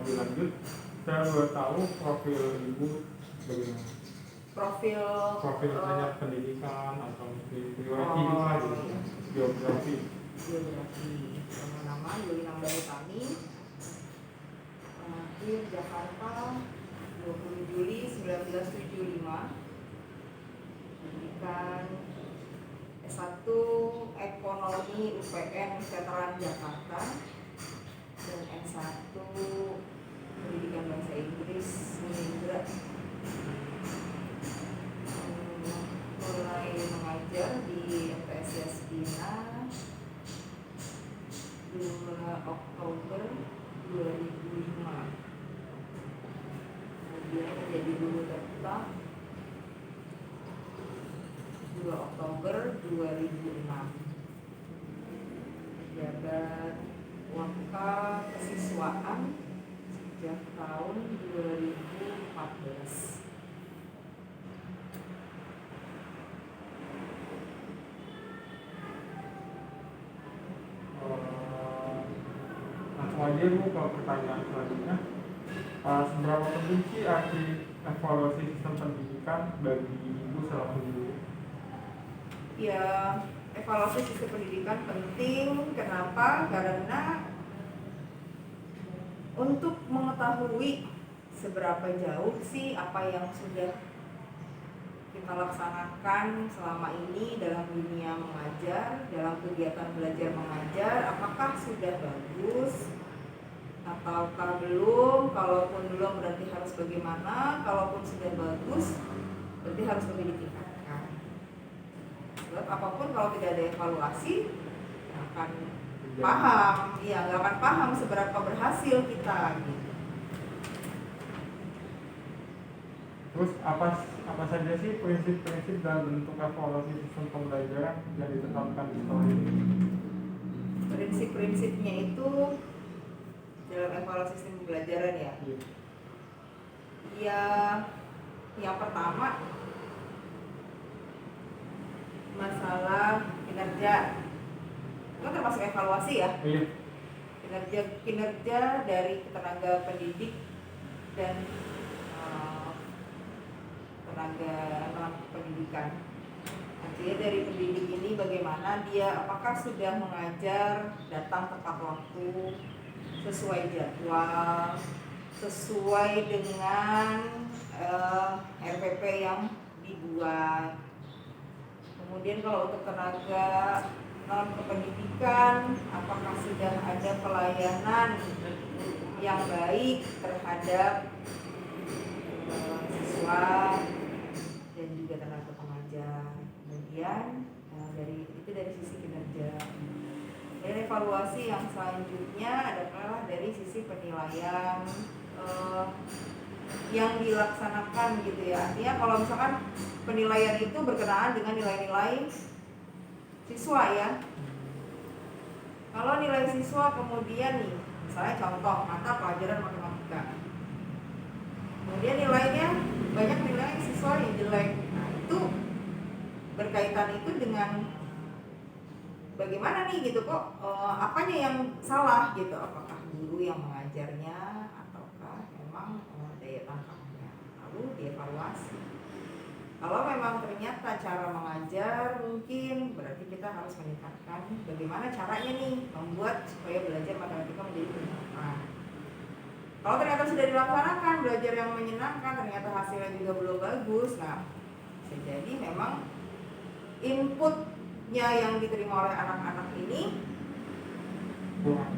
lebih lanjut, saya boleh tahu profil Ibu bagaimana? Profil banyak pendidikan atau mungkin riwayat hidup aja, biografi. Nama Yuli Nambari Tani, lahir Jakarta 20 Juli 1975. Pendidikan S1 Ekonomi UPN Veteran Jakarta dan S1 Pendidikan Bahasa Inggris Unindra. Mulai mengajar di MTS Yaspina 2 Oktober 2005. Kemudian menjadi guru tetap 2 Oktober 2006. Jabat wakaf kesiswaan sejak tahun 2014. Langsung aja Bu ke pertanyaan selanjutnya. Seberapa penting sih arti evaluasi sistem pendidikan bagi Ibu selama guru? Ya, evaluasi sistem pendidikan penting. Kenapa? Karena untuk mengetahui seberapa jauh sih apa yang sudah kita laksanakan selama ini dalam dunia mengajar, dalam kegiatan belajar mengajar, apakah sudah bagus ataukah belum. Kalaupun belum berarti harus bagaimana, kalaupun sudah bagus berarti harus lebih ditingkatkan. Sebab apapun kalau tidak ada evaluasi akan paham, ya nggak akan paham seberapa berhasil kita gitu. Terus apa saja sih prinsip-prinsip dalam bentuk evaluasi sistem pembelajaran yang ditetapkan di sekolah ini? Prinsip-prinsipnya itu dalam evaluasi sistem pembelajaran ya. Ya, yang pertama masalah kinerja. Itu termasuk evaluasi ya. Iya. Kinerja dari tenaga pendidik dan tenaga pendidikan. Artinya dari pendidik ini bagaimana dia, apakah sudah mengajar datang tepat waktu, sesuai jadwal, sesuai dengan RPP yang dibuat. Kemudian kalau untuk tenaga non kependidikan, apakah sudah ada pelayanan yang baik terhadap siswa dan juga tenaga pengajar. Kemudian dari sisi kinerja. Dan evaluasi yang selanjutnya adalah dari sisi penilaian yang dilaksanakan gitu ya. Artinya kalau misalkan penilaian itu berkenaan dengan nilai-nilai siswa ya. Kalau nilai siswa kemudian nih, misalnya contoh mata pelajaran matematika, kemudian nilainya banyak nilai siswa yang jelek. Nah itu berkaitan itu dengan bagaimana nih gitu kok apanya yang salah gitu, apakah guru yang mengajarnya ataukah memang daya tangkapnya, lalu dievaluasi. Kalau memang ternyata cara mengajar mungkin berarti kita harus meningkatkan bagaimana caranya nih membuat supaya belajar matematika menjadi menyenangkan. Kalau ternyata sudah dilaksanakan belajar yang menyenangkan, ternyata hasilnya juga belum bagus, nah bisa jadi memang inputnya yang diterima oleh anak-anak ini kurang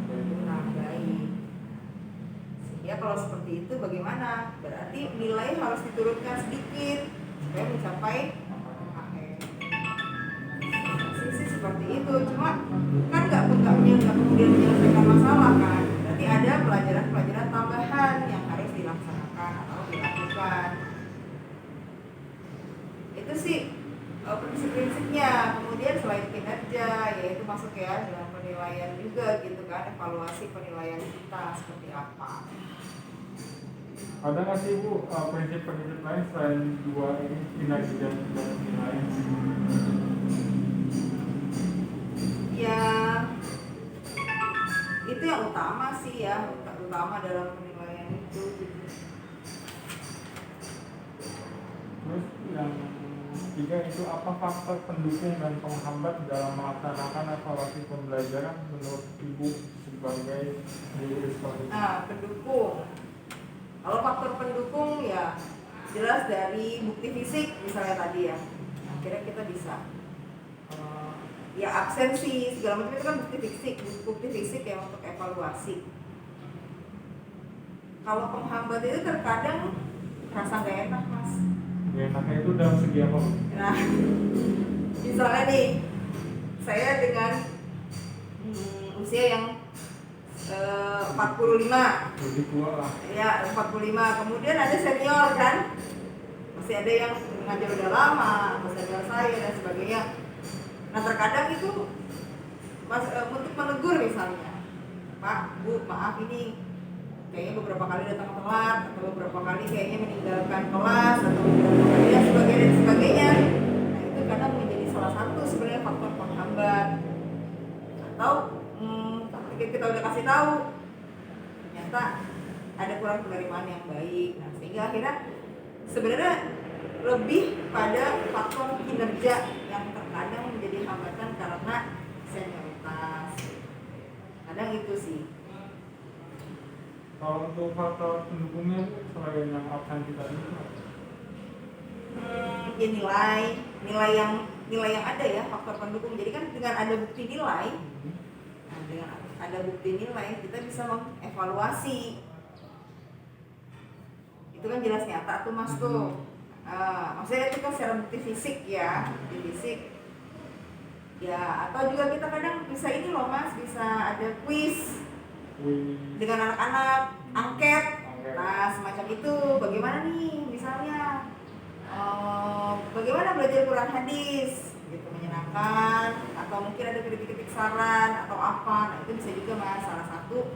baik. Sehingga kalau seperti itu bagaimana? Berarti nilai harus diturunkan sedikit supaya mencapai AKM. Sisi seperti itu, cuma kan nggak kemudian menyelesaikan masalah kan. Berarti ada pelajaran-pelajaran tambahan yang harus dilaksanakan atau dilakukan. Itu sih prinsip-prinsipnya. Kemudian selain kinerja, yaitu masuk ya dalam penilaian juga gitu kan, evaluasi penilaian kita seperti apa. Ada nggak sih Bu prinsip-prinsip lain selain dua ini, kinerja dan penilaian? Ya itu yang utama sih ya, utama dalam penilaian Terus yang ketiga itu apa faktor pendukung dan penghambat dalam melaksanakan evaluasi pembelajaran menurut Ibu sebagai guru sekolah? Nah, pendukung. Kalau faktor pendukung ya jelas dari bukti fisik misalnya tadi ya. Akhirnya kita bisa ya absensi segala macam itu kan bukti fisik ya untuk evaluasi. Kalau penghambat itu terkadang rasa gak enak mas. Gak enaknya itu dalam segi apa? Nah, misalnya nih saya dengan usia yang 45 lebih tua lah ya 45, kemudian ada senior kan, masih ada yang mengajar udah lama, senior saya dan sebagainya. Nah terkadang itu untuk menegur misalnya, Pak, Bu, maaf ini kayaknya beberapa kali datang telat atau beberapa kali kayaknya meninggalkan kelas atau beberapa kali dan sebagainya. Nah itu kadang menjadi salah satu sebenarnya faktor penghambat. Atau kita udah kasih tahu ternyata ada kurang penerimaan yang baik. Nah sehingga akhirnya sebenarnya lebih pada faktor kinerja yang terkadang menjadi hambatan karena senioritas. Kadang itu sih. Kalau untuk faktor pendukungnya selain yang absensi tadi ya nilai yang ada ya faktor pendukung. Jadi kan dengan ada bukti nilai, dengan ada bukti nilai kita bisa mengevaluasi. Itu kan jelas nyata tuh mas tuh. Maksudnya itu kan secara bukti fisik ya, bukti fisik. Ya atau juga kita kadang bisa ini loh mas, bisa ada kuis dengan anak-anak, angket. Nah semacam itu, bagaimana nih misalnya bagaimana belajar Quran hadis gitu, menyenangkan atau mungkin ada kritik-kritik saran atau apa. Nah itu bisa juga mas salah satu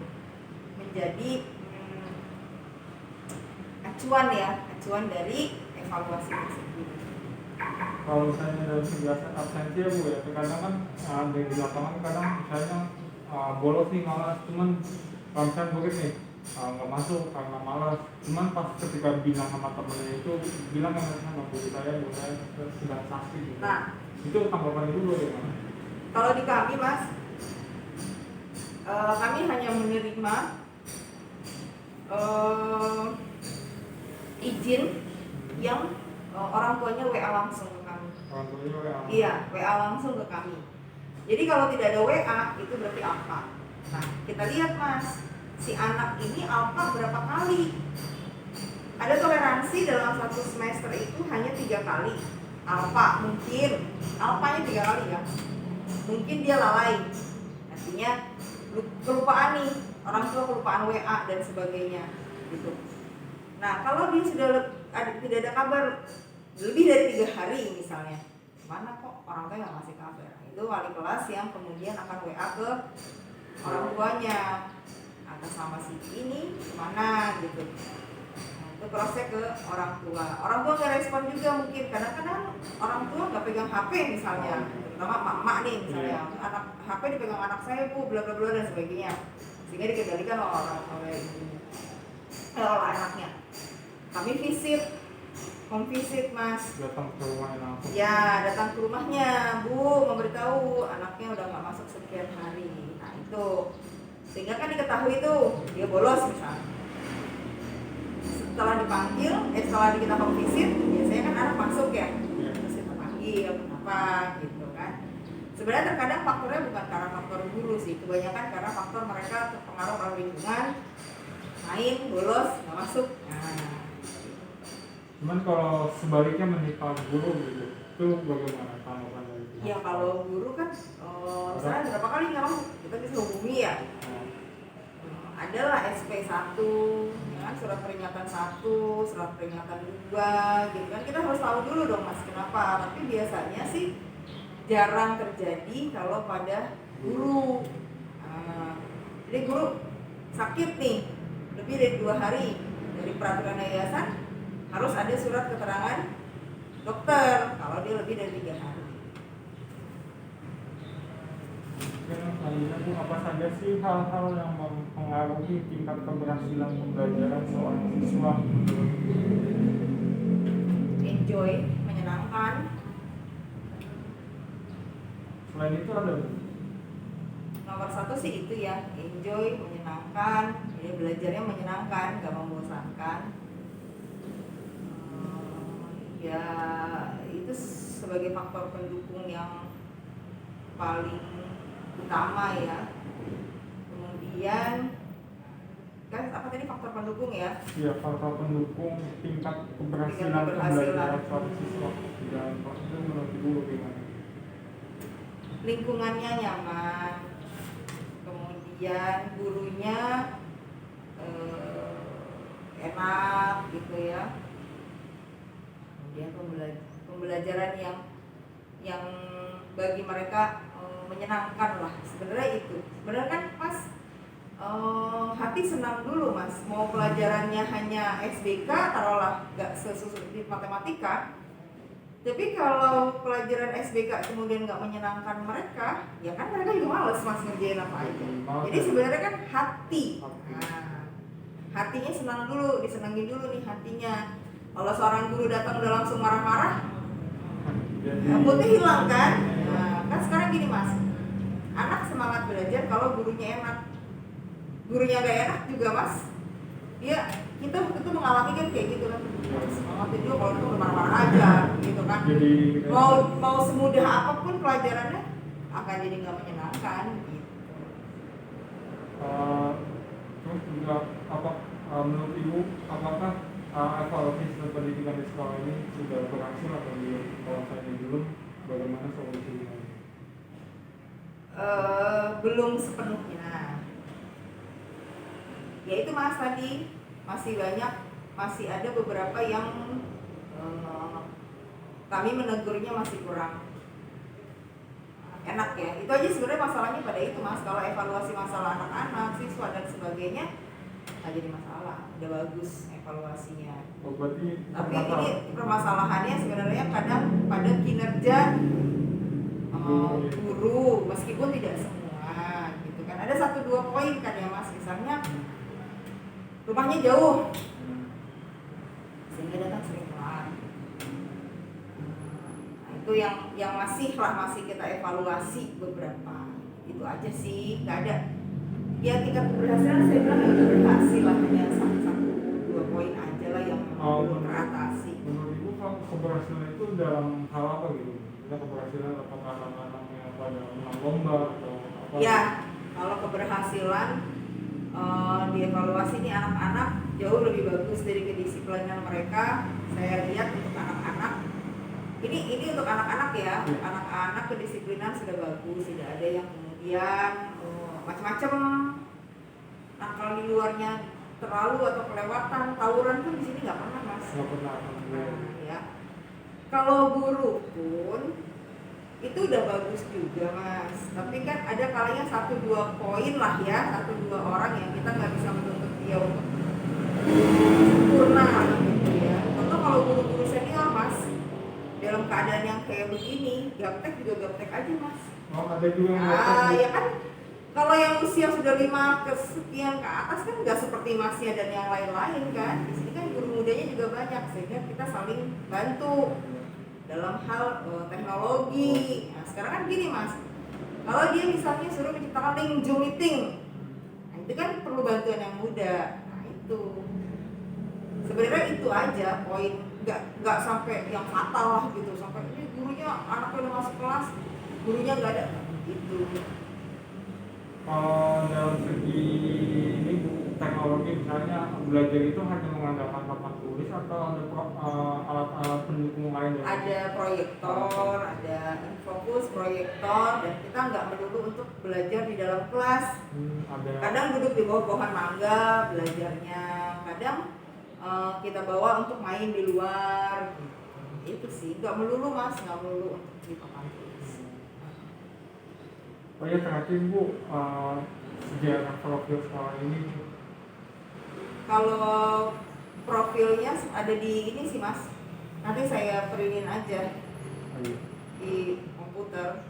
menjadi acuan dari evaluasi tersebut. Kalau misalnya dari segi absensi ya Bu ya, kadang kan ada di lapangan kadang misalnya bolos nih malas, cuman kalau misalnya bukan nih nggak masuk karena malas, cuman pas ketika bilang sama temennya itu bilang sama guru saya sudah sakit gitu. Nah itu tanggapan dulu ya mas? Kalau di kami mas, kami hanya menerima izin yang orang tuanya WA langsung ke kami. Orang tuanya WA? Iya, WA langsung ke kami. Jadi kalau tidak ada WA itu berarti alfa. Nah kita lihat mas, si anak ini alfa berapa kali? Ada toleransi dalam satu semester itu hanya 3 kali alfa, mungkin alfanya 3 kali ya. Mungkin dia lalai, artinya kelupaan nih, orang tua kelupaan WA dan sebagainya gitu. Nah kalau dia sudah tidak ada kabar lebih dari 3 hari misalnya, mana kok orang tua nggak ngasih kabar? Itu wali kelas yang kemudian akan WA ke orang tuanya, atas nama si ini kemana gitu. Nah, itu crossnya ke orang tua nggak respon juga mungkin, kadang-kadang orang tua nggak pegang HP misalnya, terutama emak nih misalnya, anak HP dipegang anak saya bu, bla bla bla dan sebagainya, sehingga dikendalikan oleh anaknya. Kami home visit mas, datang ke rumahnya langsung. Ya datang ke rumahnya, bu memberitahu anaknya udah nggak masuk sekian hari. Nah itu sehingga kan diketahui tuh dia bolos misalnya. Setelah dipanggil, setelah kita home visit, biasanya kan anak masuk ya, terus kita panggil kenapa gitu kan. Sebenarnya terkadang faktornya bukan karena faktor guru sih, kebanyakan karena faktor mereka terpengaruh oleh lingkungan, main bolos nggak masuk. Nah cuman kalau sebaliknya menimpa guru gitu, itu bagaimana tanggapan dari itu? Ya kalau guru kan, misalnya berapa kali nggak masuk, kita bisa hubungi ya. Adalah SP 1, ya kan, surat peringatan 1, surat peringatan 2, gitu kan. Kita harus tahu dulu dong mas, kenapa. Tapi biasanya sih jarang terjadi kalau pada guru. Jadi guru sakit nih, lebih dari 2 hari dari peraturan yayasan, harus ada surat keterangan dokter kalau dia lebih dari 3 hari. Selanjutnya Bu, apa saja sih hal-hal yang mempengaruhi tingkat keberhasilan pembelajaran seorang siswa? enjoy, menyenangkan. Selain itu ada Bu? Nomor satu sih itu ya, enjoy, menyenangkan, jadi belajarnya menyenangkan, gak membosankan. Ya itu sebagai faktor pendukung yang paling utama ya. Kemudian kan apa tadi faktor pendukung ya? Iya, faktor pendukung tingkat keberhasilan pembelajaran suatu siswa di dalam kelas itu menurut Ibu bagaimana? Lingkungannya nyaman, kemudian gurunya enak gitu ya, kemudian pembelajaran yang bagi mereka menyenangkan lah. Sebenarnya itu sebenarnya kan Mas hati senang dulu Mas, mau pelajarannya hanya SBK taruhlah nggak sesulit matematika, tapi kalau pelajaran SBK kemudian nggak menyenangkan mereka, ya kan mereka juga males Mas ngerjain apa aja. Jadi sebenarnya kan hati. Nah, hatinya senang dulu, disenangin dulu nih hatinya. Kalau seorang guru datang udah langsung marah-marah, moodnya hilang kan? Nah, kan sekarang gini Mas, anak semangat belajar kalau gurunya enak. Gurunya gak enak juga Mas, kita waktu itu mengalami kan kayak gitu kan, semangat itu kalau itu marah-marah aja gitu kan. Jadi mau semudah apapun pelajarannya akan jadi nggak menyenangkan gitu. Terus juga menurut Ibu apakah evaluasi sistem pendidikan di sekolah ini sudah berhasil atau belum? Kalau saya belum, bagaimana solusinya? Belum sepenuhnya. Ya itu Mas tadi masih ada beberapa yang kami menegurnya masih kurang enak ya. Itu aja sebenarnya masalahnya pada itu Mas. Kalau evaluasi masalah anak-anak, siswa dan sebagainya nggak jadi masalah, udah bagus evaluasinya. Tapi ini permasalahannya sebenarnya kadang pada kinerja guru, meskipun tidak semua gitu kan. Ada 1-2 poin kan ya Mas, misalnya rumahnya jauh sehingga datang sering telat. Nah, itu yang masih kita evaluasi beberapa. Itu aja sih, nggak ada. Ya tingkat keberhasilan saya bilang udah berhasil lah, hanya 1-2 poin aja lah yang belum teratasi. Menurut Ibu keberhasilan itu dalam hal apa gitu? Kita keberhasilan apakah anak-anak yang pada menang lomba atau apa? Ya, kalau keberhasilan dievaluasi nih anak-anak jauh lebih bagus dari kedisiplinan mereka. Saya lihat untuk anak-anak ini untuk anak-anak ya, untuk anak-anak kedisiplinan sudah bagus, tidak ada yang kemudian macam-macam nakal di luarnya terlalu atau kelewatan. Tawuran pun di sini nggak pernah Mas. Nggak pernah. Ya. Kalau guru pun itu udah bagus juga Mas, tapi kan ada kalanya 1-2 poin lah ya, 1-2 orang yang kita nggak bisa menuntut dia untuk sempurna gitu ya. Contoh kalau guru-guru senior Mas, dalam keadaan yang kayak begini, gaptek juga gaptek aja Mas. Oh, ada juga yang gaptek. Ya kan, kalau yang usia sudah 5 ke sekian ke atas kan nggak seperti Masnya dan yang lain-lain kan. Di sini kan guru mudanya juga banyak, sehingga kita saling bantu dalam hal teknologi. Nah, sekarang kan gini Mas, kalau dia misalnya suruh menciptakan link Zoom meeting, nah itu kan perlu bantuan yang muda. Nah itu sebenarnya itu aja poin, nggak sampai yang fatal lah gitu, sampai ini gurunya anaknya udah masuk kelas gurunya nggak ada itu. Kalau dalam segi ini teknologi misalnya belajar itu hanya mengandalkan papan tulis atau ada alat-alat pendukung lain? Ada proyektor, ada fokus proyektor, dan kita nggak melulu untuk belajar di dalam kelas. Kadang duduk di bawah pohon mangga belajarnya, kadang kita bawa untuk main di luar. Itu sih, nggak melulu Mas, nggak melulu untuk di papan tulis. Oh ya, terakhir Bu, sejarah profil sekolah ini. Kalau profilnya ada di ini sih Mas, nanti saya printin aja di komputer.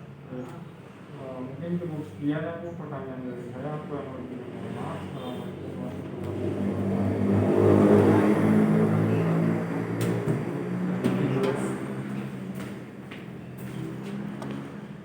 Mungkin cukup sekian ya Bu pertanyaan dari saya. Aku yang lebih mohon maaf.